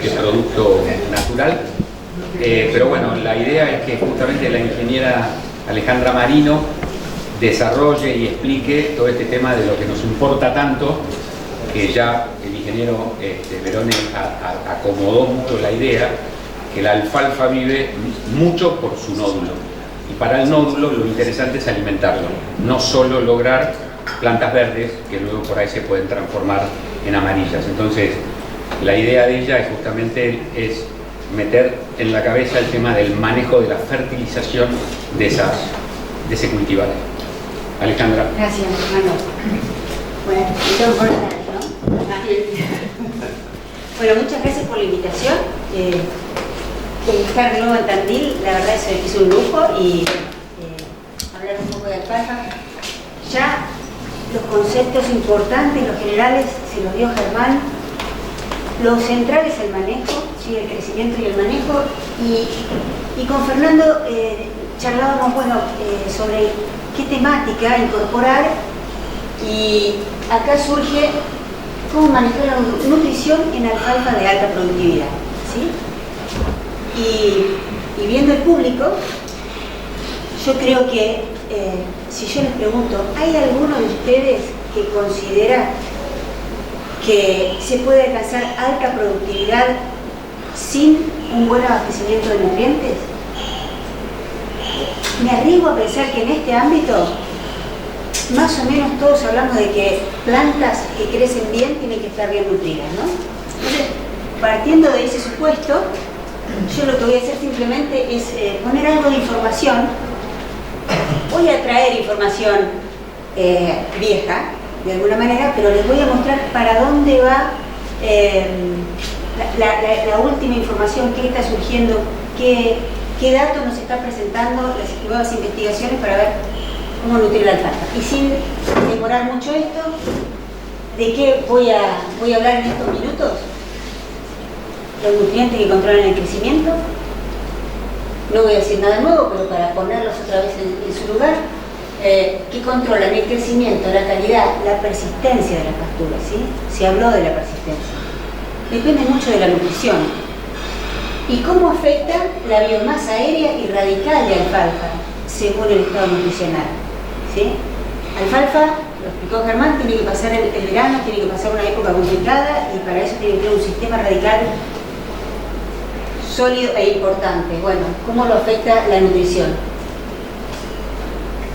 este producto natural. Pero bueno, la idea es que justamente la ingeniera Alejandra Marino desarrolle y explique todo este tema de lo que nos importa tanto, que ya el ingeniero Verone acomodó mucho la idea, que la alfalfa vive mucho por su nódulo. Y para el nódulo lo interesante es alimentarlo, no solo lograr plantas verdes que luego por ahí se pueden transformar en amarillas. Entonces, la idea de ella es justamente meter en la cabeza el tema del manejo de la fertilización de ese cultivar. Alejandra. Gracias, hermano. Bueno, bueno, muchas gracias por la invitación. Estar de nuevo en Tandil, la verdad es un lujo, y hablar un poco de alfalfa. Ya los conceptos importantes, los generales, se los dio Germán. Lo central es el manejo, ¿sí? El crecimiento y el manejo. Y con Fernando charlábamos sobre qué temática incorporar, y acá surge cómo manejar la nutrición en alfalfa de alta productividad, ¿sí? Y viendo el público, yo creo que si yo les pregunto, ¿hay alguno de ustedes que considera que se puede alcanzar alta productividad sin un buen abastecimiento de nutrientes? Me arriesgo a pensar que en este ámbito más o menos todos hablamos de que plantas que crecen bien tienen que estar bien nutridas, ¿no? Entonces, partiendo de ese supuesto, yo lo que voy a hacer simplemente es poner algo de información. Voy a traer información vieja, de alguna manera, pero les voy a mostrar para dónde va la última información, qué está surgiendo, qué datos nos está presentando las nuevas investigaciones para ver cómo nutrir la alfalfa. Y sin demorar mucho esto, ¿de qué voy a hablar en estos minutos? Los nutrientes que controlan el crecimiento. No voy a decir nada nuevo, pero para ponerlos otra vez en su lugar, que controlan el crecimiento, la calidad, la persistencia de la pastura, ¿sí? Se habló de la persistencia. Depende mucho de la nutrición. ¿Y cómo afecta la biomasa aérea y radical de alfalfa, según el estado nutricional? ¿Sí? Alfalfa, lo explicó Germán, tiene que pasar el verano, tiene que pasar una época complicada, y para eso tiene que tener un sistema radical sólido e importante. Bueno, ¿cómo lo afecta la nutrición?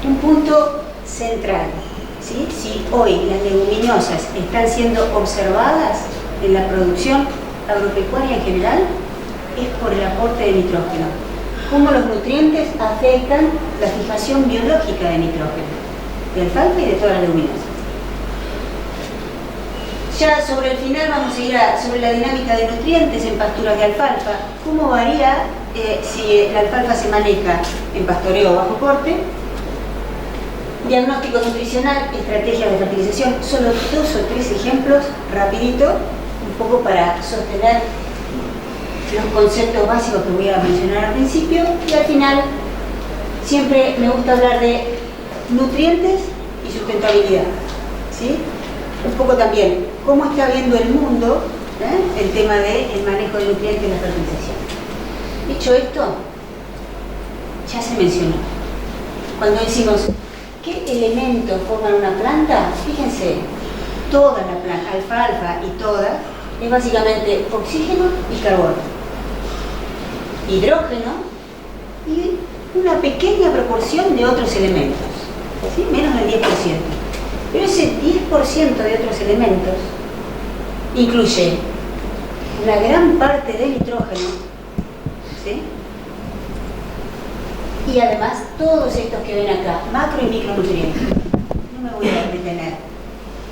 Un punto central, ¿sí? Si hoy las leguminosas están siendo observadas en la producción agropecuaria en general, es por el aporte de nitrógeno. Cómo los nutrientes afectan la fijación biológica de nitrógeno, de alfalfa y de todas las leguminosas. Ya sobre el final vamos a ir sobre la dinámica de nutrientes en pasturas de alfalfa. Cómo varía si la alfalfa se maneja en pastoreo o bajo corte. Diagnóstico nutricional, estrategias de fertilización. Solo 2 o 3 ejemplos, rapidito, un poco para sostener los conceptos básicos que voy a mencionar al principio. Y al final, siempre me gusta hablar de nutrientes y sustentabilidad, ¿sí? Un poco también cómo está viendo el mundo el tema del manejo de nutrientes y la fertilización. Dicho esto, ya se mencionó. Cuando decimos ¿qué elementos forman una planta? Fíjense, toda la planta, alfalfa y toda, es básicamente oxígeno y carbono, hidrógeno y una pequeña proporción de otros elementos, ¿sí? Menos del 10%. Pero ese 10% de otros elementos incluye una gran parte del nitrógeno, ¿sí? Y además todos estos que ven acá, macro y micronutrientes. No me voy a detener.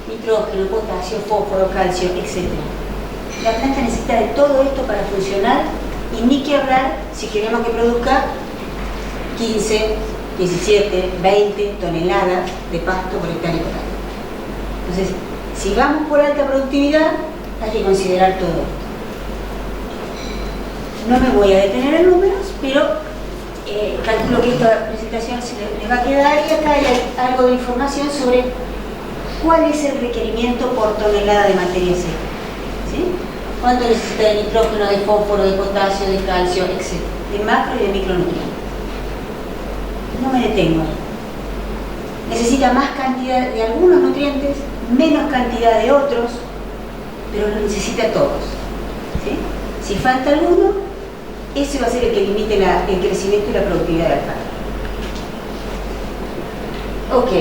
Nitrógeno, potasio, fósforo, calcio, etc. La planta necesita de todo esto para funcionar, y ni que hablar si queremos que produzca 15, 17, 20 toneladas de pasto por hectárea por año. Entonces, si vamos por alta productividad, hay que considerar todo esto. No me voy a detener en números, pero calculo que esta presentación se les va a quedar, y acá hay algo de información sobre cuál es el requerimiento por tonelada de materia seca, ¿sí? cuánto necesita de nitrógeno, de fósforo, de potasio, de calcio, etc. De macro y de micronutrientes. No me detengo ahí. Necesita más cantidad de algunos nutrientes, menos cantidad de otros, pero lo necesita todos. ¿Sí? Si falta alguno, ese va a ser el que limite el crecimiento y la productividad de alfalfa. Ok.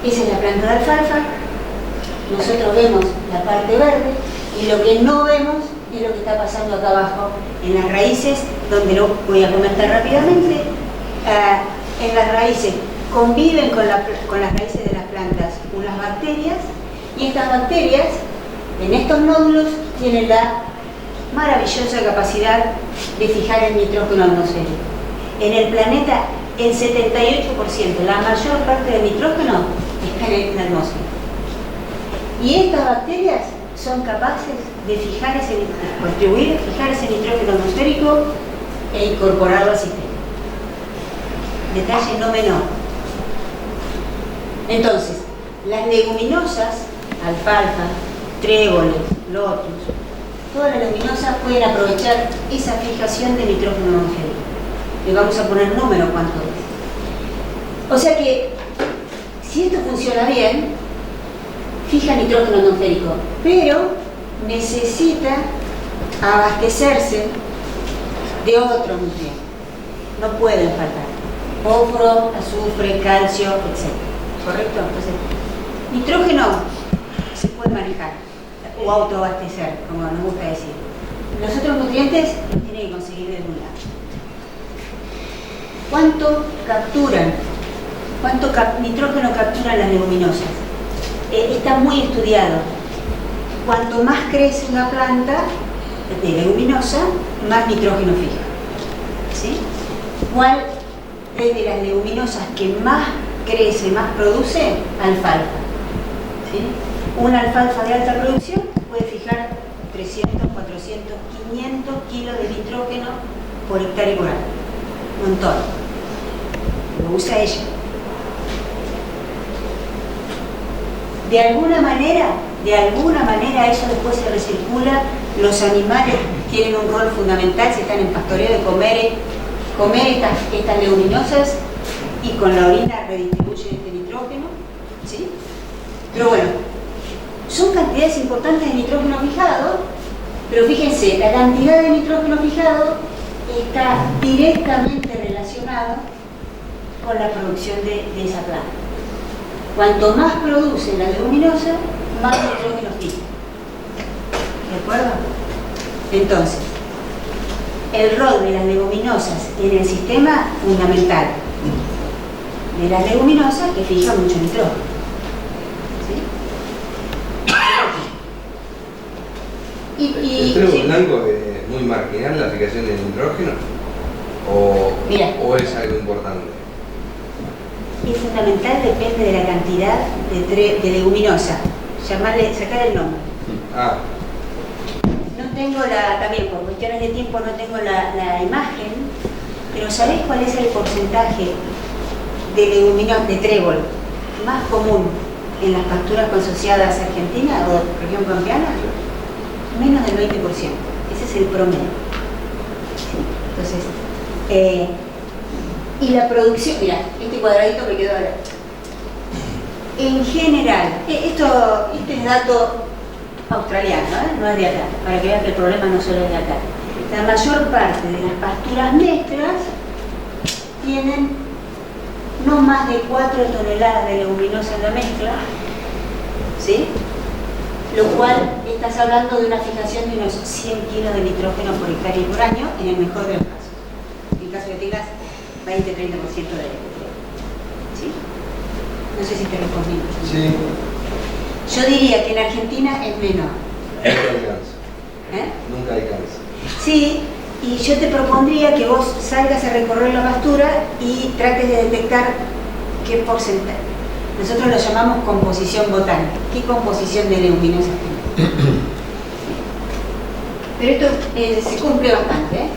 Esa es la planta de alfalfa. Nosotros vemos la parte verde y lo que no vemos es lo que está pasando acá abajo en las raíces, donde lo voy a comentar rápidamente. En las raíces conviven con las raíces de las plantas unas bacterias, y estas bacterias en estos nódulos tienen la maravillosa capacidad de fijar el nitrógeno atmosférico. En el planeta el 78%, la mayor parte del nitrógeno está en la atmósfera. Y estas bacterias son capaces de fijar contribuir a fijar ese nitrógeno atmosférico e incorporarlo al sistema. Detalle no menor. Entonces, las leguminosas, alfalfa, tréboles, lotus, todas las leguminosas pueden aprovechar esa fijación de nitrógeno atmosférico. Le vamos a poner número cuánto es. O sea que, si esto funciona bien, fija nitrógeno atmosférico, pero necesita abastecerse de otros nutrientes. No pueden faltar. Fósforo, azufre, calcio, etc. ¿Correcto? Entonces, nitrógeno se puede manejar o autoabastecer, como nos gusta decir. Los otros nutrientes los tiene que conseguir de algún lado. ¿Cuánto capturan? ¿Cuánto nitrógeno capturan las leguminosas? Está muy estudiado. Cuanto más crece una planta de leguminosa, más nitrógeno fija. ¿Sí? ¿Cuál es de las leguminosas que más crece, más produce? Alfalfa. ¿Sí? Una alfalfa de alta producción puede fijar 300, 400, 500 kilos de nitrógeno por hectárea por año. Un montón. Lo usa ella. De alguna manera eso después se recircula. Los animales tienen un rol fundamental si están en pastoreo de comer estas leguminosas, y con la orina redistribuyen este nitrógeno, ¿sí? Pero bueno, son cantidades importantes de nitrógeno fijado, pero fíjense, la cantidad de nitrógeno fijado está directamente relacionado con la producción de esa planta. Cuanto más produce la leguminosa, más nitrógeno fija. ¿De acuerdo? Entonces, el rol de las leguminosas en el sistema fundamental. De las leguminosas que fijan mucho nitrógeno. ¿Sí? ¿El trébol blanco es muy marginal la fijación del nitrógeno? ¿O es algo importante? Es fundamental, depende de la cantidad de leguminosa. Sacar el nombre. No tengo también por cuestiones de tiempo no tengo la imagen, pero ¿sabés cuál es el porcentaje de trébol más común en las pasturas consociadas argentinas o región pampeana? Menos del 20%. Ese es el promedio. Entonces, y la producción, mira, este cuadradito me quedó ahora. En general, este es dato australiano, no es de acá, para que vean que el problema no solo es de acá. La mayor parte de las pasturas mezclas tienen no más de 4 toneladas de leguminosa en la mezcla, ¿sí? Lo cual estás hablando de una fijación de unos 100 kilos de nitrógeno por hectárea por año, en el mejor de los casos. En caso que tengas 20-30% de ¿sí? No sé si te respondí. Sí. Yo diría que en Argentina es menor. Nunca alcanza. Nunca alcanza. Sí, y yo te propondría que vos salgas a recorrer la pastura y trates de detectar qué porcentaje. Nosotros lo llamamos composición botánica. ¿Qué composición de leguminosas tiene? Pero esto se cumple bastante,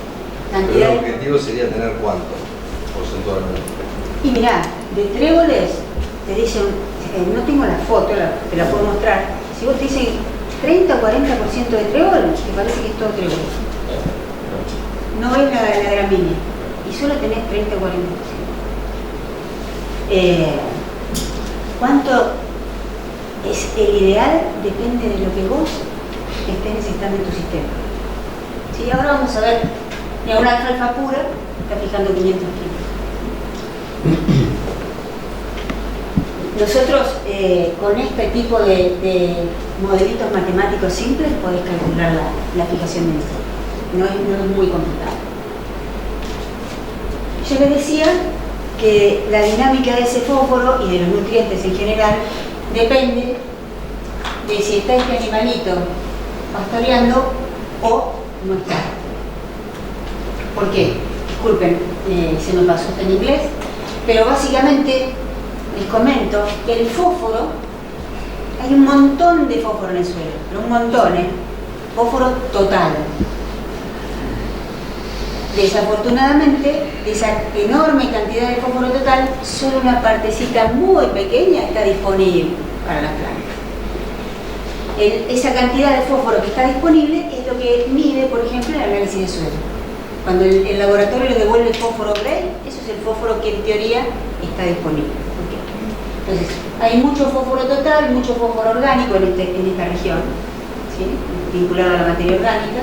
Pero el objetivo sería tener cuánto porcentualmente. Y mirá, de tréboles te dicen, no tengo la foto, te la puedo mostrar. Si vos te dicen 30 o 40% de trébol, que parece que es todo trébol. No es la gramínea. Y solo tenés 30 o 40%. ¿Cuánto es el ideal? Depende de lo que vos estés necesitando en tu sistema. ¿Sí? Ahora vamos a ver, mira, una alfalfa pura está fijando 500 kilos. Nosotros con este tipo de modelitos matemáticos simples podés calcular la fijación de nitrógeno. No es muy complicado. Yo les decía que la dinámica de ese fósforo y de los nutrientes en general depende de si está este animalito pastoreando o no está. ¿Por qué? Disculpen, se me pasó en inglés, pero básicamente les comento que el fósforo, hay un montón de fósforo en el suelo, pero un montón, fósforo total. Desafortunadamente, de esa enorme cantidad de fósforo total, solo una partecita muy pequeña está disponible para las plantas. Esa cantidad de fósforo que está disponible es lo que mide, por ejemplo, el análisis de suelo. Cuando el laboratorio le devuelve el fósforo Gray, eso es el fósforo que en teoría está disponible. Entonces, hay mucho fósforo total, mucho fósforo orgánico en esta región, ¿sí? Vinculado a la materia orgánica,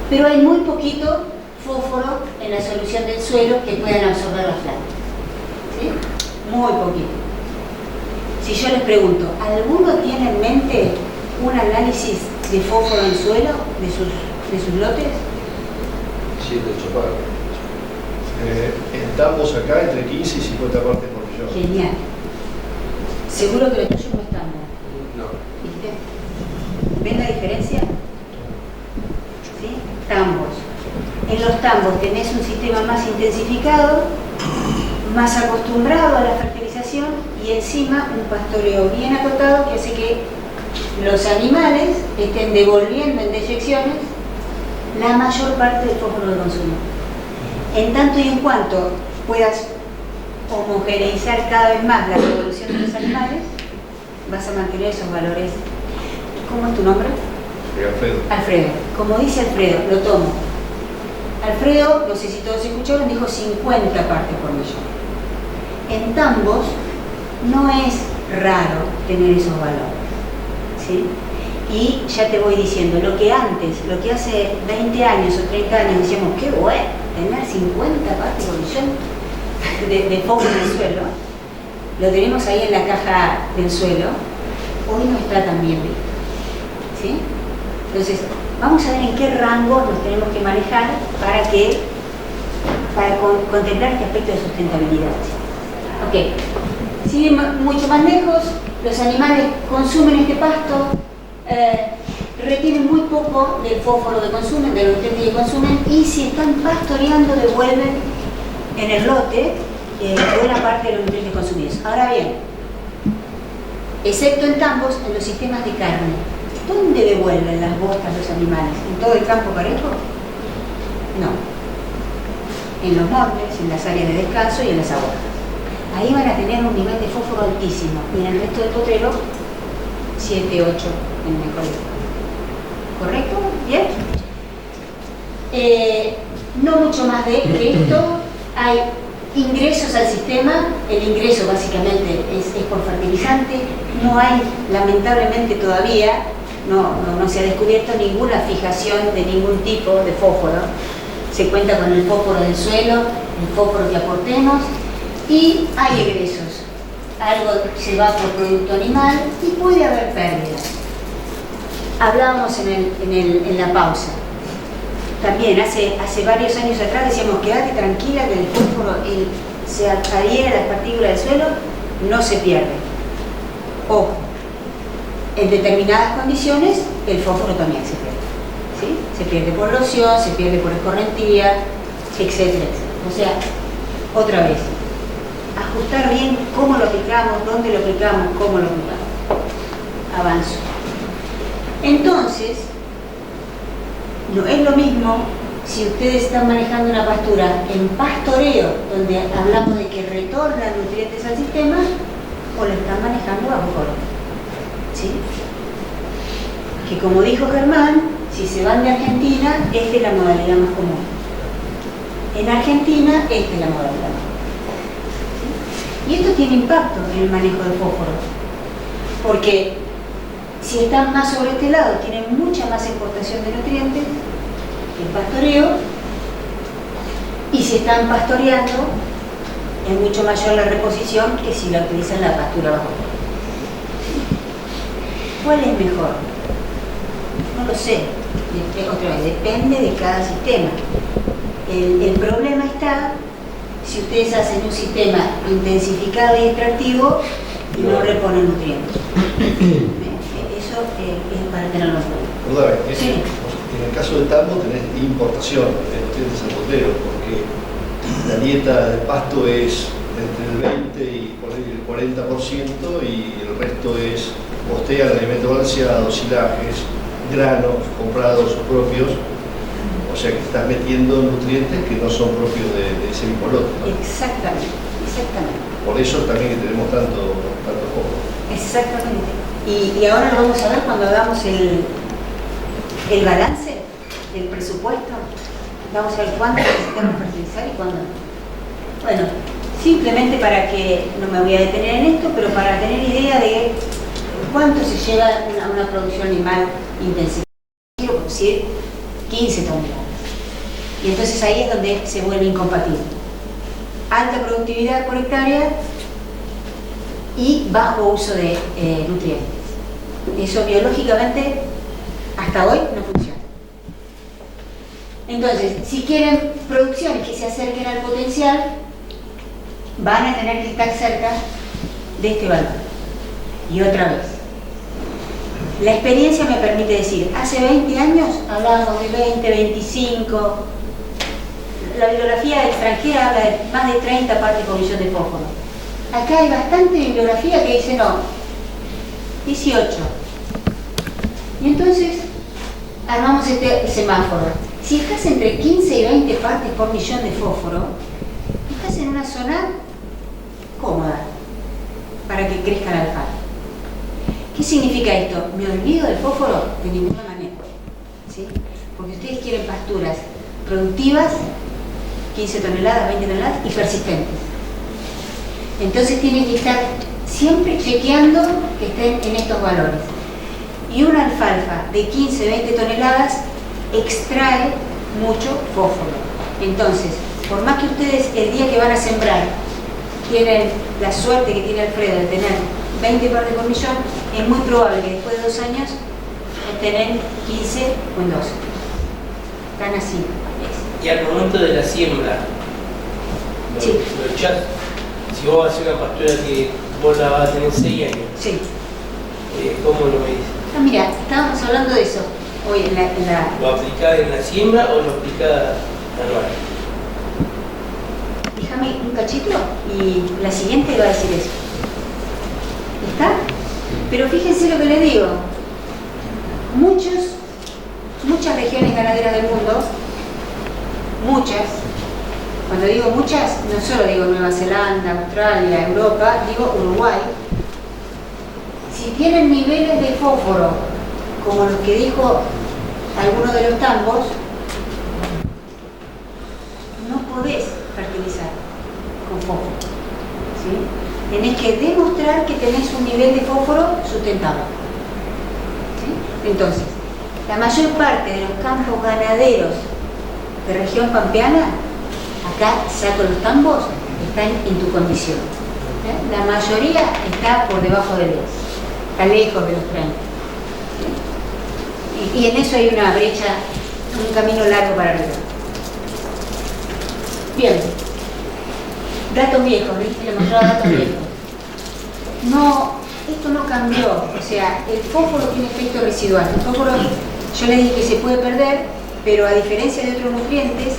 pero hay muy poquito fósforo en la solución del suelo que puedan absorber las plantas, ¿sí? Muy poquito. Si yo les pregunto, ¿alguno tiene en mente un análisis de fósforo en suelo de sus lotes? 7, 8 partes. En tambos acá entre 15 y 50 partes por millón. Genial. Seguro que lo tuyo no es tambo. No. ¿Viste? ¿Ven la diferencia? ¿Sí? Tambos. En los tambos tenés un sistema más intensificado, más acostumbrado a la fertilización y encima un pastoreo bien acotado que hace que los animales estén devolviendo en deyecciones la mayor parte del fósforo de consumo. En tanto y en cuanto puedas homogeneizar cada vez más la revolución de los animales, vas a mantener esos valores. ¿Cómo es tu nombre? Alfredo. Alfredo. Como dice Alfredo, lo tomo. Alfredo, no sé si todos escucharon, dijo 50 partes por millón. En tambos no es raro tener esos valores, ¿sí? Y ya te voy diciendo, lo que hace 20 años o 30 años decíamos, qué bueno, tener 50 partes por millón de fósforo en el suelo, lo tenemos ahí en la caja del suelo, hoy no está tan bien visto, ¿sí? Entonces, vamos a ver en qué rango nos tenemos que manejar para contemplar este aspecto de sustentabilidad. Ok, sigue mucho más lejos, los animales consumen este pasto, retienen muy poco del fósforo que consumen, de los nutrientes que consumen, y si están pastoreando devuelven en el lote buena parte de los nutrientes consumidos. Ahora bien, excepto en tambos, en los sistemas de carne, ¿dónde devuelven las bostas los animales? ¿En todo el campo parejo? No. En los montes, en las áreas de descanso y en las aguas. Ahí van a tener un nivel de fósforo altísimo, y en el resto del potrero 7, 8 en el mejor estado. ¿Correcto? ¿Bien? No mucho más de que esto. Hay ingresos al sistema. El ingreso básicamente es por fertilizante. No hay, lamentablemente todavía, no se ha descubierto ninguna fijación de ningún tipo de fósforo. Se cuenta con el fósforo del suelo, el fósforo que aportemos, y hay egresos. Algo se va por producto animal y puede haber pérdidas. Hablábamos en la pausa. También hace varios años atrás decíamos, quédate tranquila que el fósforo se adhiere a las partículas del suelo, no se pierde. Ojo, en determinadas condiciones el fósforo también se pierde, ¿sí? Se pierde por erosión, se pierde por escorrentía, etcétera, etcétera. O sea, otra vez, ajustar bien cómo lo aplicamos, dónde lo aplicamos, cómo lo aplicamos. Avanzo. Entonces, no es lo mismo si ustedes están manejando una pastura en pastoreo, donde hablamos de que retornan nutrientes al sistema, o lo están manejando bajo corte, ¿sí? que, como dijo Germán, si se van de Argentina, esta es la modalidad más común. En Argentina, esta es la modalidad más común. Y esto tiene impacto en el manejo de fósforo, porque si están más sobre este lado, tienen mucha más exportación de nutrientes, el pastoreo, y si están pastoreando, es mucho mayor la reposición que si la utilizan la pastura bajo. ¿Cuál es mejor? No lo sé. Otra vez, depende de cada sistema. El problema está si ustedes hacen un sistema intensificado y extractivo y no reponen nutrientes. Eso es para tenerlo en cuenta. Perdóname, Sí. En el caso del tambo tenés importación de nutrientes al botero, porque la dieta de pasto es entre el 20 y por ahí el 40% y el resto es bostean alimentos balanceados, silajes, granos comprados o propios, o sea que estás metiendo nutrientes que no son propios de ese mismo lote, ¿no? Exactamente, exactamente. Por eso también que tenemos tanto poco. Exactamente. Y ahora lo vamos a ver cuando hagamos el balance, el presupuesto. Vamos a ver cuándo necesitamos fertilizar y cuándo no. Bueno, simplemente para que, no me voy a detener en esto, pero para tener idea de cuánto se lleva una producción animal intensiva. Quiero producir 15 toneladas. Y entonces ahí es donde se vuelve incompatible. Alta productividad por hectárea y bajo uso de nutrientes. Eso biológicamente hasta hoy no funciona. Entonces, si quieren producciones que se acerquen al potencial, van a tener que estar cerca de este valor. Y otra vez, la experiencia me permite decir, hace 20 años hablábamos de 20, 25, la bibliografía extranjera habla de más de 30 partes por millón de fósforo. Acá hay bastante bibliografía que dice no, 18. Y entonces armamos este semáforo. Si estás entre 15 y 20 partes por millón de fósforo, estás en una zona cómoda para que crezca la alfalfa. ¿Qué significa esto? ¿Me olvido del fósforo? De ninguna manera, ¿sí? Porque ustedes quieren pasturas productivas, 15 toneladas, 20 toneladas y persistentes. Entonces tienen que estar siempre chequeando que estén en estos valores. Y una alfalfa de 15, 20 toneladas extrae mucho fósforo. Entonces, por más que ustedes el día que van a sembrar tienen la suerte que tiene Alfredo de tener 20 partes por millón, es muy probable que después de 2 años obtengan 15 o en 12. Están así. Y al momento de la siembra, Sí. lo echás, si vos vas a hacer una pastura que vos la vas a tener 6 años, Sí. ¿cómo lo veis? Ah, mira, estábamos hablando de eso hoy en la... ¿Lo aplicás en la siembra o lo aplicás anual? Déjame un cachito y la siguiente va a decir eso. ¿Está? Pero fíjense lo que les digo. Muchas regiones ganaderas del mundo, muchas, cuando digo muchas, no solo digo Nueva Zelanda, Australia, Europa, digo Uruguay, si tienen niveles de fósforo como los que dijo alguno de los tambos, no podés fertilizar con fósforo, ¿sí? Tenés que demostrar que tenés un nivel de fósforo sustentable, ¿sí? Entonces, la mayor parte de los campos ganaderos de región pampeana, acá saco los tambos, están en tu condición. La mayoría está por debajo de 10, está lejos de los 30. Y en eso hay una brecha, un camino largo para arriba. Bien, datos viejos, ¿viste? Le mostraba datos viejos. No, esto no cambió, o sea, el fósforo tiene efecto residual. El fósforo, yo les dije que se puede perder, pero a diferencia de otros nutrientes,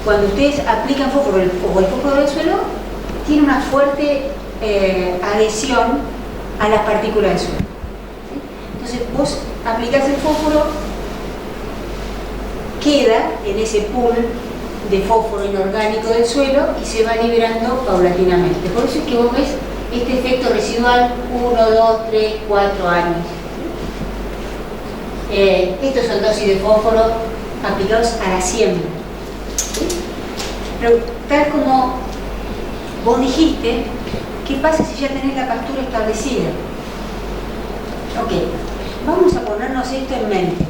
cuando ustedes aplican fósforo o el fósforo del suelo, tiene una fuerte adhesión a las partículas del suelo. ¿Sí? Entonces vos aplicás el fósforo, queda en ese pool de fósforo inorgánico del suelo y se va liberando paulatinamente. Por eso es que vos ves este efecto residual 1, 2, 3, 4 años. Estos son dosis de fósforo aplicados a la siembra. ¿Sí? Pero tal como vos dijiste, ¿qué pasa si ya tenés la pastura establecida? Ok, vamos a ponernos esto en mente.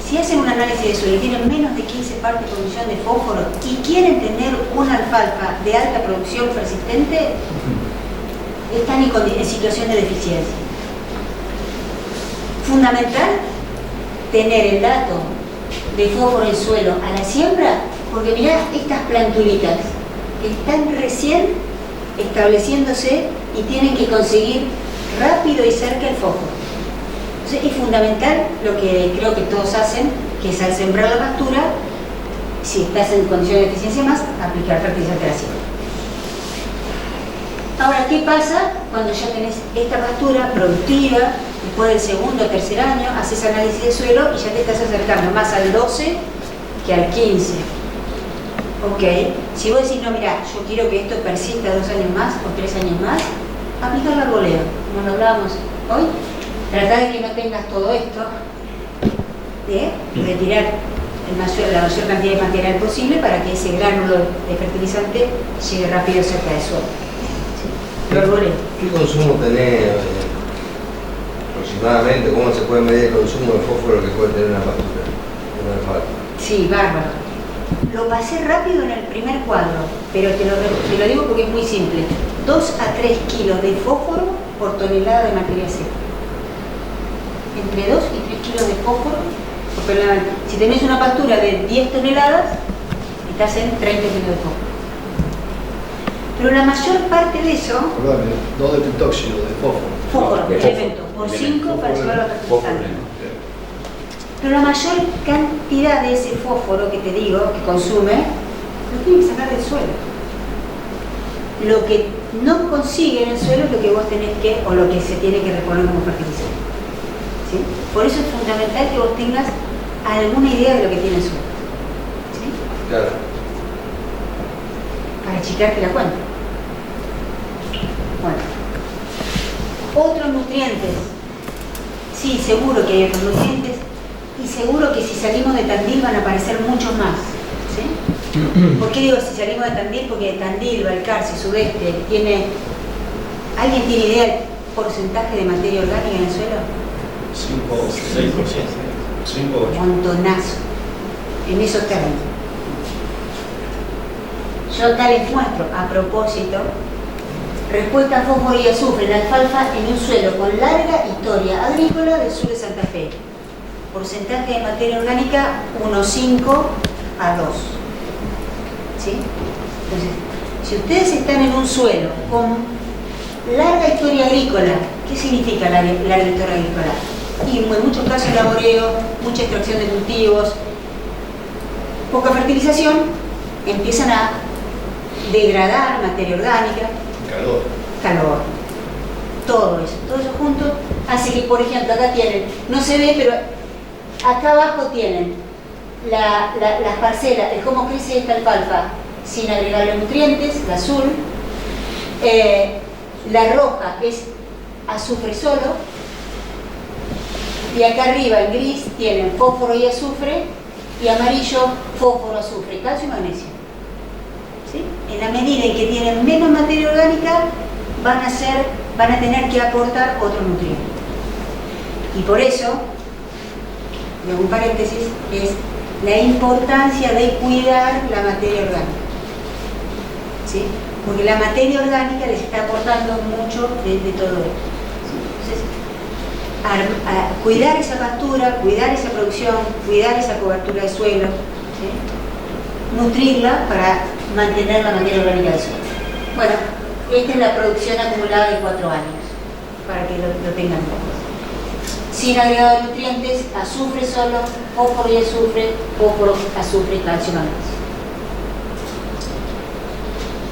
Si hacen un análisis de suelo y tienen menos de 15 partes por millón de fósforo y quieren tener una alfalfa de alta producción persistente, están en situación de deficiencia. Fundamental tener el dato de fósforo en suelo a la siembra, porque mirá estas plantulitas que están recién estableciéndose y tienen que conseguir rápido y cerca el fósforo. Entonces es fundamental lo que creo que todos hacen, que es al sembrar la pastura, si estás en condiciones de deficiencia más, aplicar fertilizante a la siembra. Ahora, ¿qué pasa cuando ya tenés esta pastura productiva? Después del segundo o tercer año, haces análisis de suelo y ya te estás acercando más al 12 que al 15. Ok, si vos decís, no, mira, yo quiero que esto persista 2 años más o 3 años más, aplicar el arboleo, como lo hablábamos hoy. Tratar de que no tengas todo esto, de retirar la mayor cantidad de material posible para que ese gránulo de fertilizante llegue rápido cerca del suelo. ¿Sí? El arboleo. ¿Qué consumo tenés aproximadamente? ¿Cómo se puede medir el consumo de fósforo que puede tener una pastura? Sí, bárbaro. Lo pasé rápido en el primer cuadro, pero te lo digo porque es muy simple. 2 a 3 kilos de fósforo por tonelada de materia seca. Entre 2 y 3 kilos de fósforo por tonelada. Si tenés una pastura de 10 toneladas, estás en 30 kilos de fósforo. Pero la mayor parte de eso... No de peróxido, de fósforo. Fósforo, elemento, por 5 para llevar a fertilizante. Pero la mayor cantidad de ese fósforo que te digo, que consume, lo tiene que sacar del suelo. Lo que no consigue en el suelo es lo que vos tenés que, o lo que se tiene que reponer como fertilizante. ¿Sí? Por eso es fundamental que vos tengas alguna idea de lo que tiene el suelo. ¿Sí? Claro. Para achicarte la cuenta. Bueno. Otros nutrientes. Sí, seguro que hay otros nutrientes. Y seguro que si salimos de Tandil van a aparecer muchos más. ¿Sí? ¿Por qué digo si salimos de Tandil? Porque Tandil, Balcarce, Sudeste, ¿alguien tiene idea del porcentaje de materia orgánica en el suelo? 5 o 6%. 5 o 8%. Montonazo. En esos términos. Yo acá les muestro, a propósito, respuesta a fósforo y azufre en alfalfa en un suelo con larga historia agrícola del sur de Santa Fe. Porcentaje de materia orgánica 1,5 a 2. ¿Sí? Entonces, si ustedes están en un suelo con larga historia agrícola, ¿qué significa larga historia agrícola? Y en muchos casos laboreo, mucha extracción de cultivos, poca fertilización, empiezan a degradar materia orgánica, calor. Todo eso junto hace que, por ejemplo, acá tienen, no se ve, pero acá abajo tienen las parcelas, el cómo crece esta alfalfa sin agregarle nutrientes, la azul, la roja es azufre solo, y acá arriba en gris tienen fósforo y azufre, y amarillo fósforo, azufre, calcio y magnesio. ¿Sí? En la medida en que tienen menos materia orgánica, van a tener que aportar otro nutriente. Y por eso, de un paréntesis, es la importancia de cuidar la materia orgánica. ¿Sí? Porque la materia orgánica les está aportando mucho de todo esto. ¿Sí? Entonces, cuidar esa pastura, cuidar esa producción, cuidar esa cobertura de suelo, ¿sí? Nutrirla para mantener la materia orgánica del suelo. Bueno, esta es la producción acumulada de 4 años, para que lo tengan todos. Sin agregado de nutrientes, azufre solo, fósforo y azufre, fósforo, azufre, calcio, magnesio.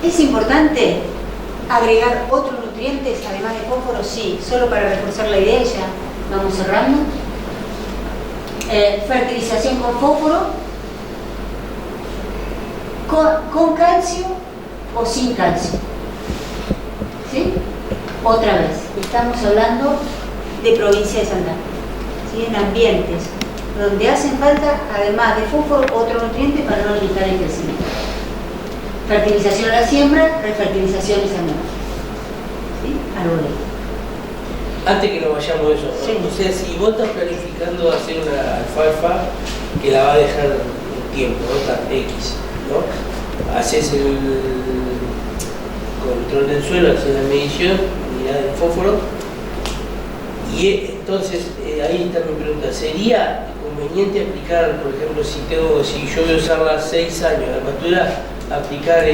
¿Es importante agregar otros nutrientes además de fósforo? Sí, solo para reforzar la idea, ya vamos cerrando. Fertilización con fósforo, con calcio o sin calcio. ¿Sí? Otra vez, estamos hablando de provincia de Santa Fe. ¿sí? En ambientes donde hacen falta, además de fósforo, otro nutriente para no limitar el crecimiento. Fertilización a la siembra, refertilizaciones anuales. ¿Sí? Arboleo. Antes que nos vayamos a eso, Sí. o sea, si vos estás planificando hacer una alfalfa que la va a dejar un tiempo, ¿no? Tan X, ¿no? Haces el control del suelo, haces la medición, mirás el fósforo, y entonces ahí está mi pregunta, ¿sería conveniente aplicar, por ejemplo, si yo voy a usarla 6 años, la pastura, aplicar,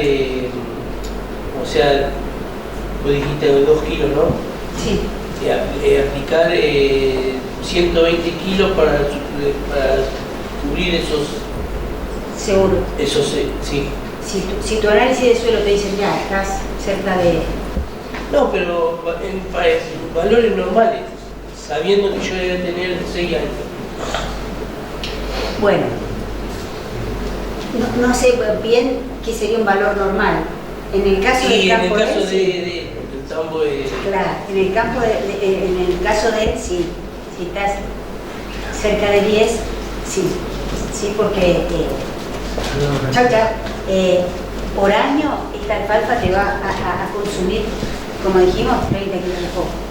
o sea, vos dijiste 2 kilos, ¿no? Sí. Aplicar 120 kilos para cubrir esos... Seguro. Sí. Si tu análisis de suelo te dice, ya, estás cerca de... No, pero en valores normales, sabiendo que yo debe tener 6 años. Bueno, no sé bien qué sería un valor normal. En el caso del campo en el caso sí. del tambo de... Claro, en el caso de él, sí. Si estás cerca de 10, sí, porque por año esta alfalfa te va a consumir, como dijimos, 30 kilos de fósforo.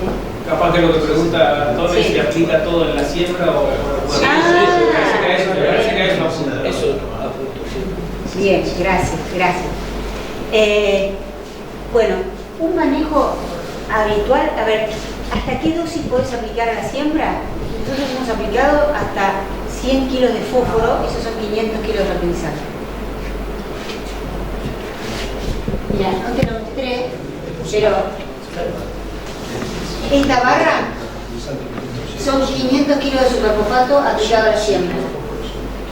¿Sí? Capaz que lo que pregunta Torres Sí. si aplica todo en la siembra o Sí, eso apunto, sí. Bien, gracias. Bueno, un manejo habitual, a ver, ¿hasta qué dosis podés aplicar a la siembra? Nosotros hemos aplicado hasta 100 kilos de fósforo, esos son 500 kilos de fertilizante. Mira, no te lo mostré, pero esta barra son 500 kilos de superfosfato aplicado a la siembra.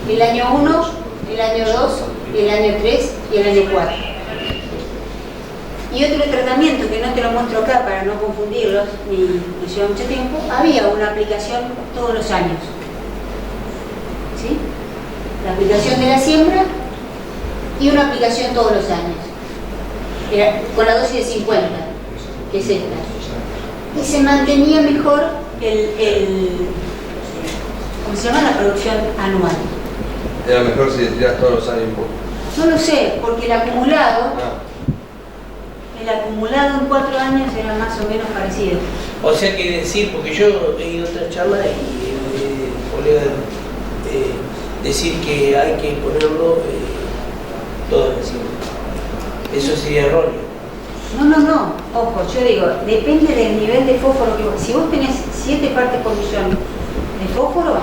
El año 1, el año 2, el año 3 y el año 4. Y otro tratamiento que no te lo muestro acá para no confundirlos, ni lleva mucho tiempo, había una aplicación todos los años. ¿Sí? La aplicación de la siembra y una aplicación todos los años. Era con la dosis de 50, que es esta. Y se mantenía mejor ¿cómo se llama? La producción anual. Era mejor si tiras todos los años un poco. No lo sé, porque el acumulado en 4 años era más o menos parecido. O sea que decir, porque yo he ido a otra charla y colega decir que hay que ponerlo todo en la siembra. Eso sería erróneo. No, ojo, yo digo, depende del nivel de fósforo que vos. Si vos tenés 7 partes por millón de fósforo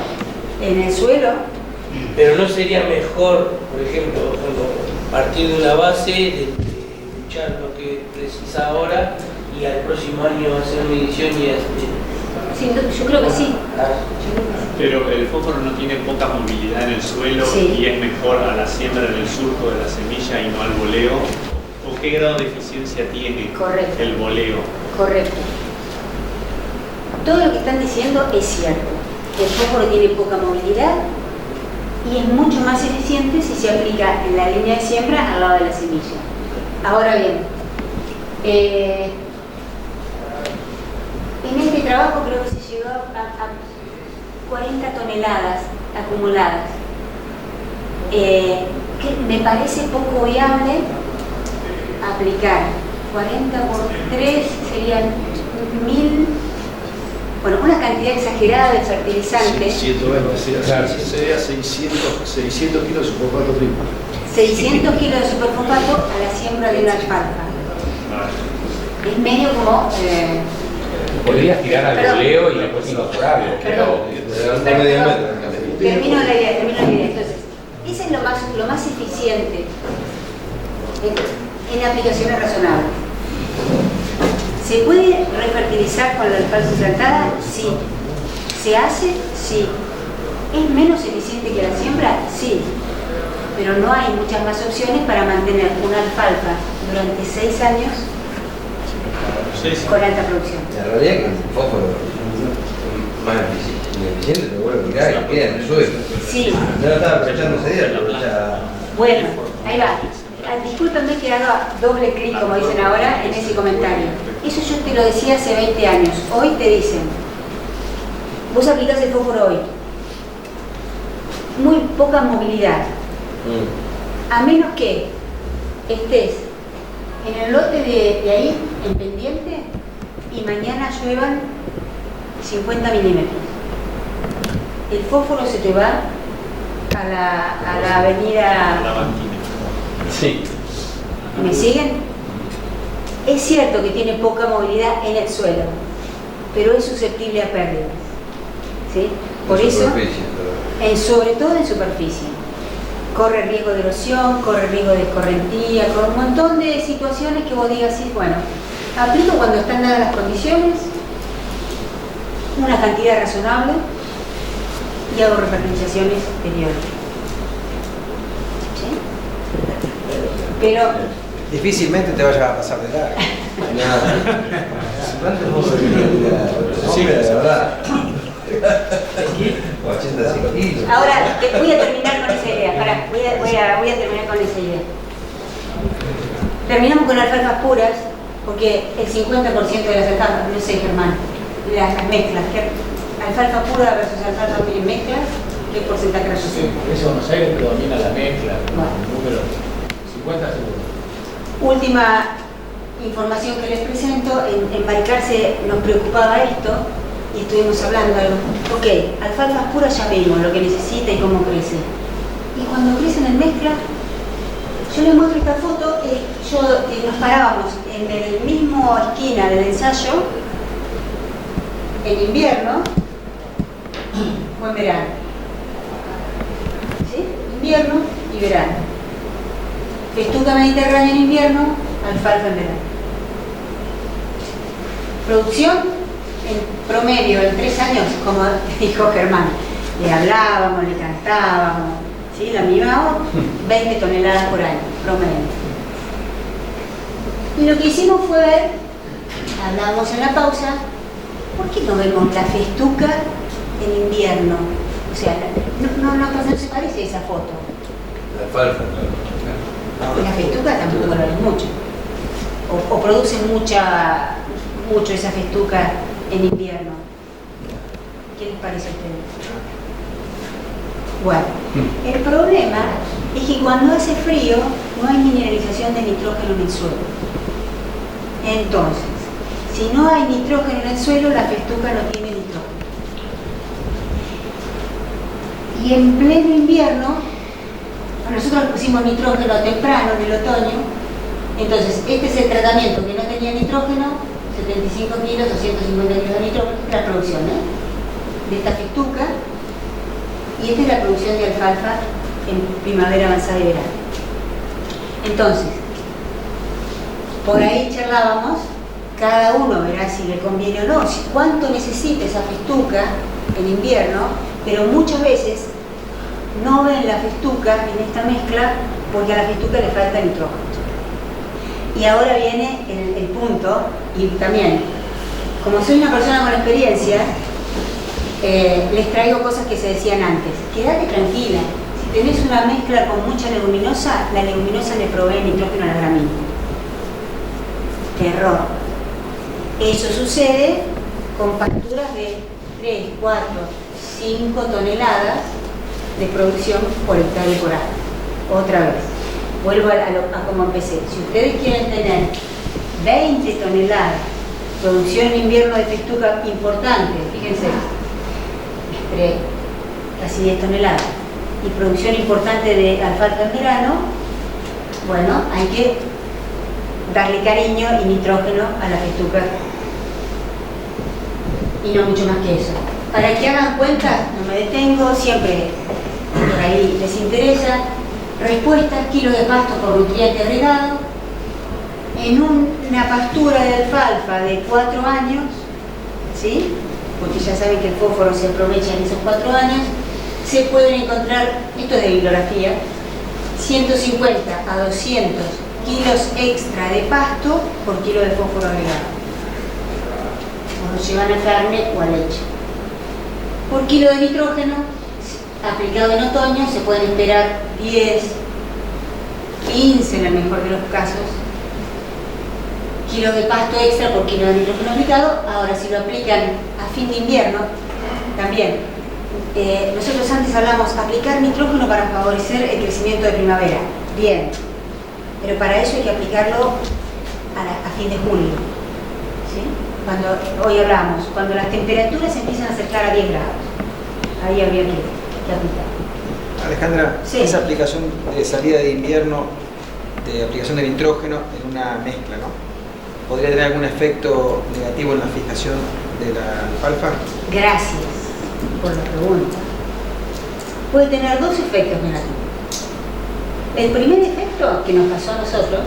en el suelo. Pero no sería mejor, por ejemplo, partir de una base, de echar lo que precisa ahora y al próximo año hacer medición y Sí, yo creo que sí. Pero el fósforo no tiene poca movilidad en el suelo Sí. y es mejor a la siembra en el surco de la semilla y no al boleo. ¿O qué grado de eficiencia tiene Correcto. el boleo? Correcto. Todo lo que están diciendo es cierto. El fósforo tiene poca movilidad y es mucho más eficiente si se aplica en la línea de siembra al lado de la semilla. Ahora bien, en este trabajo creo que se llegó a 40 toneladas acumuladas, que me parece poco viable aplicar. 40 por 3 serían 1000, bueno, una cantidad exagerada de fertilizantes. 120, sería 600 kilos de superfosfato primo. 600 kilos de superfosfato a la siembra de una alfalfa. Es medio como... Podrías tirar al Perdón. boleo y después incorporarlo, pero... Termino la idea. Entonces, ese es lo más eficiente en aplicaciones razonables. ¿Se puede refertilizar con la alfalfa implantada? Sí. ¿Se hace? Sí. ¿Es menos eficiente que la siembra? Sí. Pero no hay muchas más opciones para mantener una alfalfa durante 6 años con alta producción. En realidad que el fósforo más ineficiente te vuelve a tirar y queda en el suelo. Sí. No lo estaba aprovechando ese día, lo aprovecha. Bueno, ahí va. Discúlpenme que haga doble clic, como dicen ahora, en ese comentario. Eso yo te lo decía hace 20 años. Hoy te dicen, vos aplicás el fósforo hoy, muy poca movilidad, a menos que estés en el lote de ahí, en pendiente, y mañana lluevan 50 milímetros. El fósforo se te va a la avenida... La banquina. Sí. ¿Me siguen? Es cierto que tiene poca movilidad en el suelo, pero es susceptible a pérdidas. ¿Sí? Por eso, sobre todo en superficie. Corre riesgo de erosión, corre riesgo de escorrentía, con un montón de situaciones que vos digas, sí, bueno, aplico cuando están dadas las condiciones, una cantidad razonable, y hago referenciaciones periódicas. ¿Sí? Pero difícilmente te vayas a pasar de largo. Sí, la verdad. 85 kilos. ahora voy a terminar con esa idea. Pará, voy a terminar con esa idea. Terminamos con alfalfas puras, porque el 50% de las alfalfas, no sé, Germán, las mezclas, alfalfa pura versus alfalfa en mezclas, ¿qué porcentaje representa? Eso Buenos Aires predomina la mezcla, Bueno. número 50 seguro. Última información que les presento, en Maricarce nos preocupaba esto y estuvimos hablando algo. Ok, alfalfas puras ya vimos lo que necesita y cómo crece. Y cuando crecen en mezcla, yo les muestro esta foto, nos parábamos en el mismo esquina del ensayo, en invierno o en verano. ¿Sí? Invierno y verano. Festuca mediterránea en invierno, alfalfa en verano. Producción en promedio en 3 años, como dijo Germán, le hablábamos, le cantábamos, ¿sí? La mimábamos, 20 toneladas por año, promedio. Y lo que hicimos fue ver, hablábamos en la pausa, ¿por qué no vemos la festuca en invierno? O sea, no se parece a esa foto. La alfalfa. La festuca tampoco lo ven mucho. O producen mucho esa festuca en invierno. ¿Qué les parece a ustedes? Bueno, el problema es que cuando hace frío no hay mineralización de nitrógeno en el suelo. Entonces, si no hay nitrógeno en el suelo, la festuca no tiene nitrógeno. Y en pleno invierno, nosotros pusimos nitrógeno temprano en el otoño, entonces este es el tratamiento que no tenía nitrógeno, 75 kilos o 150 kilos de nitrógeno, esta es la producción de esta festuca, y esta es la producción de alfalfa en primavera avanzada y verano. Entonces, por ahí charlábamos, cada uno verá si le conviene o no, cuánto necesita esa festuca en invierno, pero muchas veces no ven la festuca en esta mezcla porque a la festuca le falta nitrógeno. Y ahora viene el punto, y también, como soy una persona con experiencia, les traigo cosas que se decían antes. Quédate tranquila, si tenés una mezcla con mucha leguminosa, la leguminosa le provee nitrógeno a la gramínea. Error. Eso sucede con pasturas de 3, 4, 5 toneladas de producción por hectárea por año. Otra vez, vuelvo a como empecé. Si ustedes quieren tener 20 toneladas, producción en invierno de festuca importante, fíjense, casi 10 toneladas, y producción importante de alfalfa en verano, bueno, hay que darle cariño y nitrógeno a la festuca, y no mucho más que eso. Para que hagan cuenta, no me detengo, siempre por ahí les interesa, respuestas, kilos de pasto por nutriente agregado, en una pastura de alfalfa de 4 años, ¿sí? Porque ya saben que el fósforo se aprovecha en esos 4 años, se pueden encontrar, esto es de bibliografía, 150 a 200 kilos extra de pasto por kilo de fósforo agregado. O lo llevan a carne o a leche. Por kilo de nitrógeno aplicado en otoño se pueden esperar 10, 15 en el mejor de los casos, kilos de pasto extra por kilo de nitrógeno aplicado. Ahora, si lo aplican a fin de invierno, también, nosotros antes hablamos aplicar nitrógeno para favorecer el crecimiento de primavera. Bien, pero para eso hay que aplicarlo a fin de julio. ¿Sí? Hoy hablamos, cuando las temperaturas empiezan a acercar a 10 grados. Ahí habría que aplicar. Alejandra, Sí. esa aplicación de salida de invierno, de aplicación de nitrógeno en una mezcla, ¿no? ¿Podría tener algún efecto negativo en la fijación de la alfalfa? Gracias por la pregunta. Puede tener dos efectos negativos. El primer efecto que nos pasó a nosotros,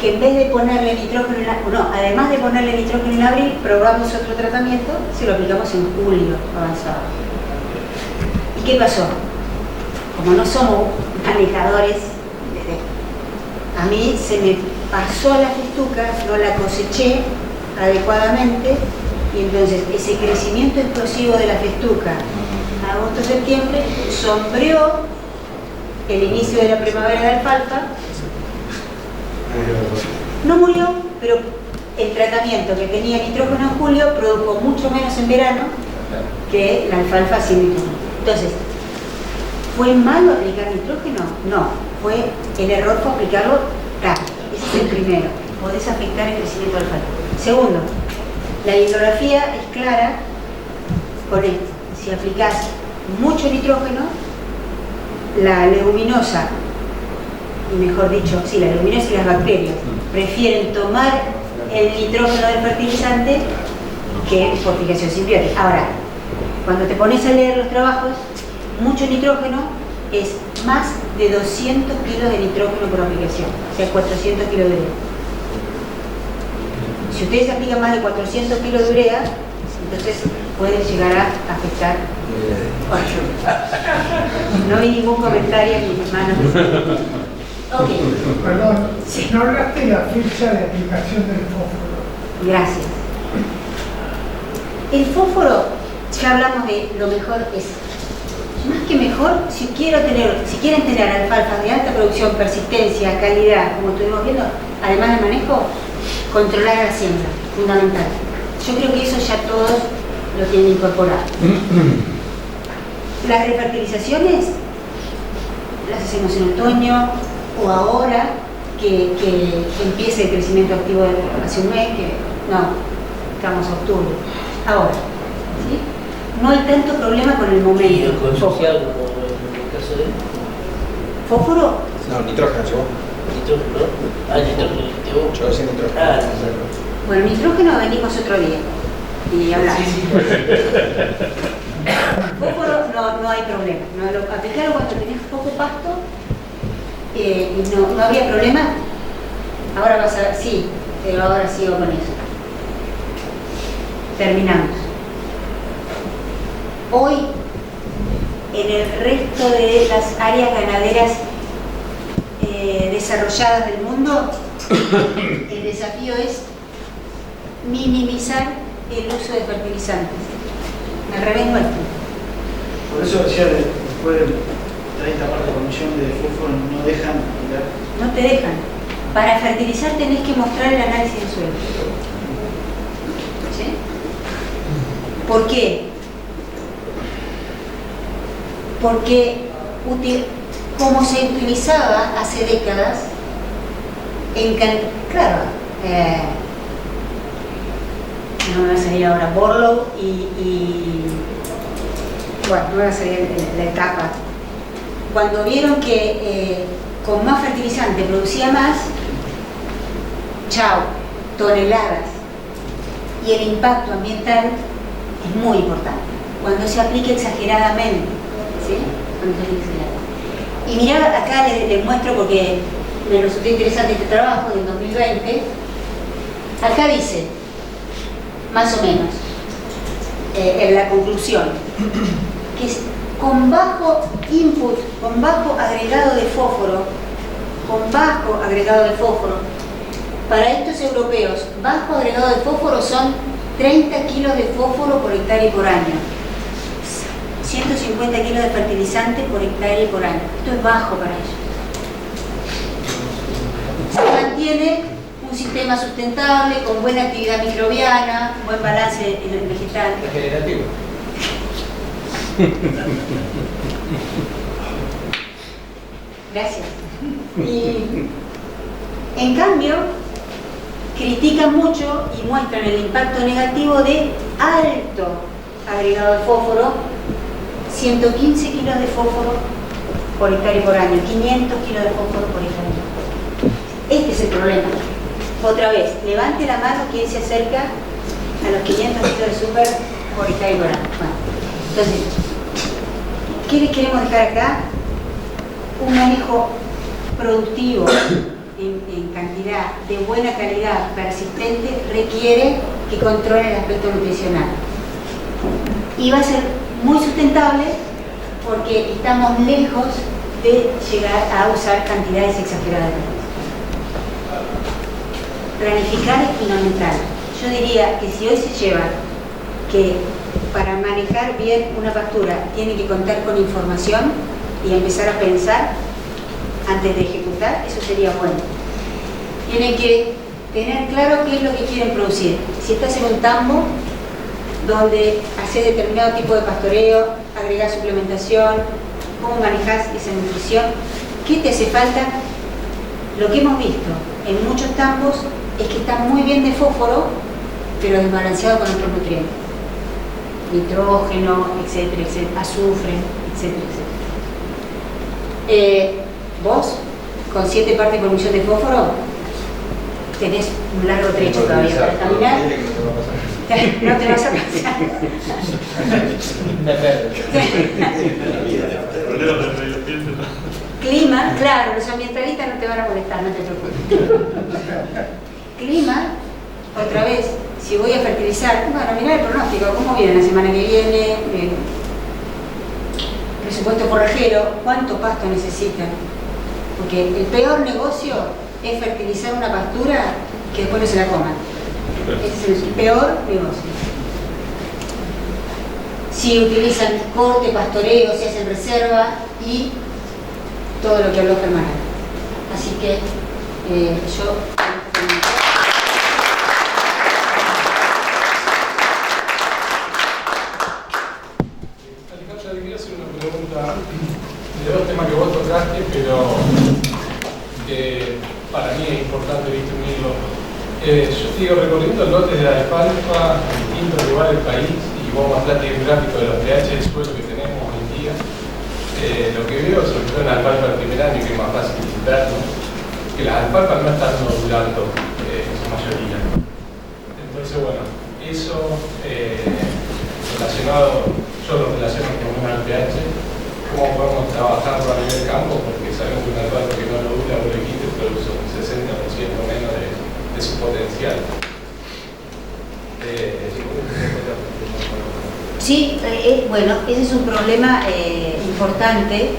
que en vez de ponerle nitrógeno además de ponerle nitrógeno en abril, probamos otro tratamiento, se lo aplicamos en julio avanzado. ¿Y qué pasó? Como no somos manejadores, a mí se me pasó la festuca, no la coseché adecuadamente, y entonces ese crecimiento explosivo de la festuca agosto-septiembre sombreó el inicio de la primavera de alfalfa. No murió, pero el tratamiento que tenía nitrógeno en julio produjo mucho menos en verano que la alfalfa sin nitrógeno. Entonces, ¿fue malo aplicar nitrógeno? No, el error fue aplicarlo tarde. Ese es el primero. Podés afectar el crecimiento de la alfalfa. Segundo, la bibliografía es clara con esto. Si aplicás mucho nitrógeno, la leguminosa, y mejor dicho, sí, la leguminosa y las bacterias prefieren tomar el nitrógeno del fertilizante que por fijación simbiótica. Ahora, cuando te pones a leer los trabajos, mucho nitrógeno es más de 200 kilos de nitrógeno por aplicación, o sea, 400 kilos de urea. Si ustedes aplican más de 400 kilos de urea, entonces pueden llegar a afectar. No vi ningún comentario en mis manos. Ok. Perdón, Sí. no hablaste de la fecha de aplicación del fósforo. Gracias. El fósforo, ya hablamos de lo mejor es, más que mejor, si quieren tener alfalfas de alta producción, persistencia, calidad, como estuvimos viendo, además del manejo, controlar la siembra, fundamental. Yo creo que eso ya todos lo tienen incorporado. Las refertilizaciones las hacemos en otoño o ahora que empiece el crecimiento activo hace un mes, estamos a octubre. Ahora, ¿sí? No hay tanto problema con el momento. ¿Y el consocial, como en el caso de fósforo? No, nitrógeno, yo. nitrógeno? Ah, nitrógeno. Yo decía nitrógeno. Ah, nitrógeno. Bueno, nitrógeno venimos otro día y hablamos. Fósforo no hay problema. Aplicarlo cuando tenés poco pasto y no habría problema. Ahora vas a ver, sí, pero ahora sigo con eso. Terminamos. Hoy, en el resto de las áreas ganaderas desarrolladas del mundo, el desafío es minimizar el uso de fertilizantes. Al revés nuestro. Por eso decía, después de esta parte de comisión de fósforo no dejan aplicar. No te dejan. Para fertilizar tenés que mostrar el análisis del suelo. ¿Sí? ¿Por qué? Porque como se utilizaba hace décadas, claro, no me va a salir ahora Borlow bueno, no me va a salir la etapa. Cuando vieron que con más fertilizante producía más, chao, toneladas. Y el impacto ambiental es muy importante. Cuando se aplica exageradamente, ¿sí? Cuando se aplica exageradamente. Y mirá, acá les muestro porque me resultó interesante este trabajo del 2020. Acá dice, más o menos, en la conclusión, que es con bajo input, con bajo agregado de fósforo, para estos europeos, bajo agregado de fósforo son 30 kilos de fósforo por hectárea y por año, 150 kilos de fertilizante por hectárea y por año. Esto es bajo para ellos. Se mantiene un sistema sustentable, con buena actividad microbiana, buen balance en el vegetal. Regenerativo. Gracias. Y en cambio, critican mucho y muestran el impacto negativo de alto agregado de fósforo, 115 kilos de fósforo por hectárea por año, 500 kilos de fósforo por hectárea. Este es el problema. Otra vez, levante la mano quien se acerca a los 500 kilos de azúcar por hectárea por año. Bueno, entonces, ¿qué les queremos dejar acá? Un manejo productivo en cantidad, de buena calidad, persistente, requiere que controle el aspecto nutricional. Y va a ser muy sustentable porque estamos lejos de llegar a usar cantidades exageradas de maíz. Planificar es fundamental. Yo diría que si hoy se lleva que para manejar bien una pastura tiene que contar con información y empezar a pensar antes de ejecutar, eso sería bueno. Tienen que tener claro qué es lo que quieren producir. Si estás en un tambo donde haces determinado tipo de pastoreo, agregás suplementación, cómo manejás esa nutrición, ¿qué te hace falta? Lo que hemos visto en muchos tambos es que está muy bien de fósforo, pero desbalanceado con otros nutrientes. Nitrógeno, etcétera, etcétera, azufre, etcétera, etcétera. Vos, con 7 partes por millón de fósforo, tenés un largo trecho todavía para caminar. No te vas a pasar. Clima, claro, los ambientalistas no te van a molestar, no te preocupes. Clima, otra vez, si voy a fertilizar, bueno, mirá el pronóstico, ¿cómo viene la semana que viene? Presupuesto forrajero, ¿cuánto pasto necesitan? Porque el peor negocio es fertilizar una pastura que después no se la coman. Ese es el peor negocio. Si utilizan corte, pastoreo, se hacen reserva y todo lo que habló Germán. Así que yo... Alejandra, quería hacer una pregunta de dos temas que vos tocaste, pero para mí es importante distinguirlo. Yo sigo recorriendo lotes de alfalfa en distintos lugares del país y vos mostraste el gráfico de los pH del suelo que tenemos hoy en día. Lo que veo, sobre todo en alfalfa del primer año, que es más fácil verlo, que las alfalfas no están nodulando en su mayoría. Entonces, bueno, eso relacionado, yo lo relaciono con un pH, ¿cómo podemos trabajarlo a nivel campo? Porque sabemos que un alfalfa que no nodula o le quite produce un 60% menos de su potencial. Sí, bueno, ese es un problema importante.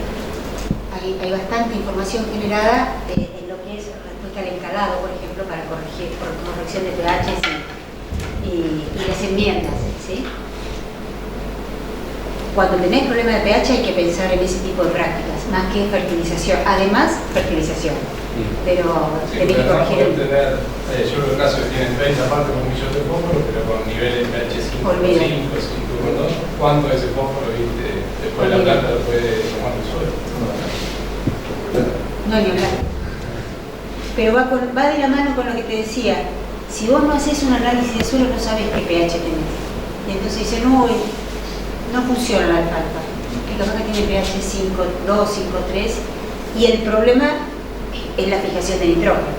Hay bastante información generada en lo que es respuesta al encalado, por ejemplo, para corrección de pH y las enmiendas, ¿sí? Cuando tenés problemas de pH hay que pensar en ese tipo de prácticas, más que fertilización. Además, fertilización. Pero sí, tenés que corregir el... yo creo que caso que tienen 30 partes por millón de fósforo, pero con niveles de pH 5,5, 5,2, ¿cuánto ese fósforo después la planta lo puede tomar el suelo? No, ni hablar. Pero va de la mano con lo que te decía. Si vos no haces un análisis de suelo, no sabes qué pH tenés. Y entonces dice, no funciona la alfalfa. La hoja tiene pH 5,2, 5,3 y el problema es la fijación de nitrógeno,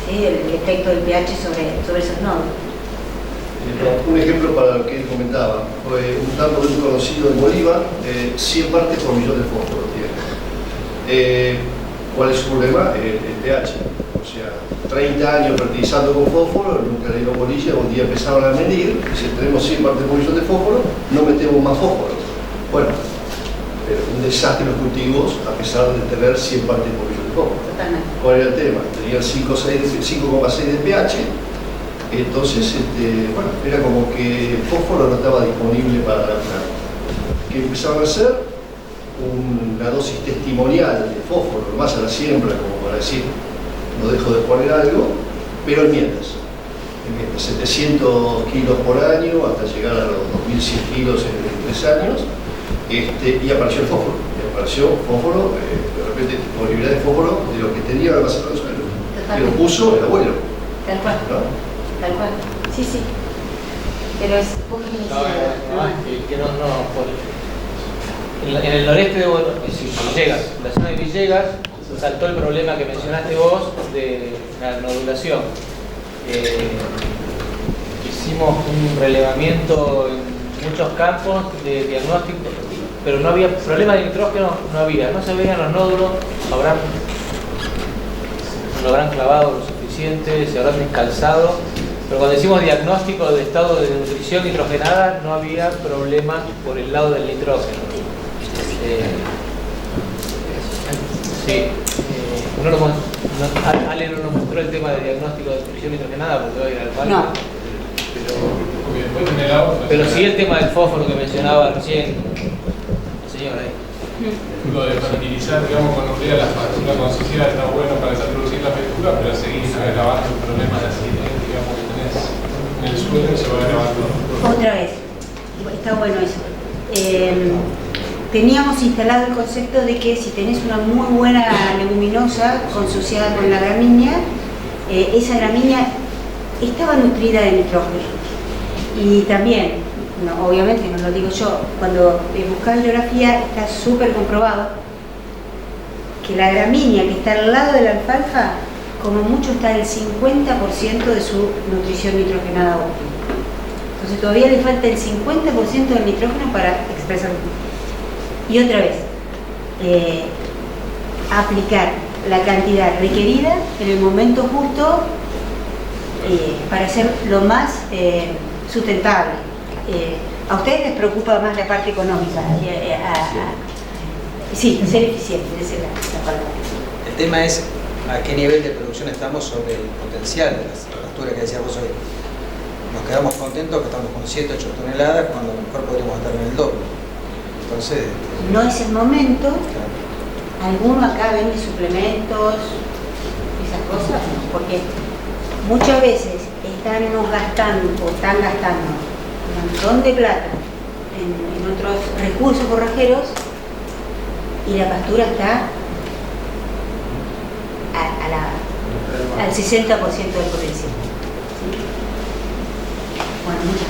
¿sí? El efecto del pH sobre esos nódulos. Un ejemplo para lo que él comentaba, fue un tambo de un conocido en Bolívar, 100 partes por millón de fósforo tiene. ¿Cuál es su problema? El pH. O sea, 30 años fertilizando con fósforo, nunca le dio bolilla, un día empezaron a medir, si tenemos 100 partes por millón de fósforo, no metemos más fósforo. Bueno, un desastre los cultivos a pesar de tener 100 partes por millón de fósforo. Totalmente. ¿Cuál era el tema? Tenían 5,6 de pH, entonces bueno, era como que el fósforo no estaba disponible para la planta. ¿Qué empezaron a hacer? Una dosis testimonial de fósforo, más a la siembra, como para decir, no dejo de poner algo, pero enmiendas. 700 kilos por año hasta llegar a los 2100 kilos en 3 años, y apareció el fósforo. Y apareció fósforo, de repente, disponibilidad de fósforo de lo que tenía almacenado en suelo. Y lo puso el abuelo. Tal cual. ¿No? Tal cual. Sí, sí. Pero es poco en el noreste de Villegas, en la zona de Villegas, saltó el problema que mencionaste vos de la nodulación. Hicimos un relevamiento en muchos campos de diagnóstico, pero no había problema de nitrógeno, no se veían los nódulos, lo habrán clavado lo suficiente, se habrán descalzado, pero cuando hicimos diagnóstico de estado de nutrición nitrogenada no había problema por el lado del nitrógeno. Ale no nos mostró el tema de diagnóstico de nutrición nitrogenada porque va a ir al parque. No. Pero sí el tema del fósforo que mencionaba recién el señor ahí. Lo de fertilizar, digamos, con urea las una consistencia está bueno para introducir la textura, pero seguir agravando el problema de acidez, digamos, que tenés en el suelo y se va agravando. Otra vez, está bueno eso. Teníamos instalado el concepto de que si tenés una muy buena leguminosa consociada con la gramínea, esa gramínea estaba nutrida de nitrógeno. Y también, obviamente no lo digo yo, cuando buscás bibliografía está súper comprobado que la gramínea que está al lado de la alfalfa, como mucho está el 50% de su nutrición nitrogenada óptima. Entonces todavía le falta el 50% del nitrógeno para expresar. Y otra vez, aplicar la cantidad requerida en el momento justo para ser lo más sustentable. A ustedes les preocupa más la parte económica. Sí, ser eficiente, esa es la palabra. El tema es a qué nivel de producción estamos sobre el potencial de las pasturas que decías vos hoy. Nos quedamos contentos que estamos con 7, 8 toneladas cuando a lo mejor podríamos estar en el doble. Entonces, no es el momento. Claro. Alguno acá vende suplementos, esas cosas, porque muchas veces están gastando un montón de plata en otros recursos forrajeros y la pastura está al 60% del potencial. ¿Sí? Bueno, muchas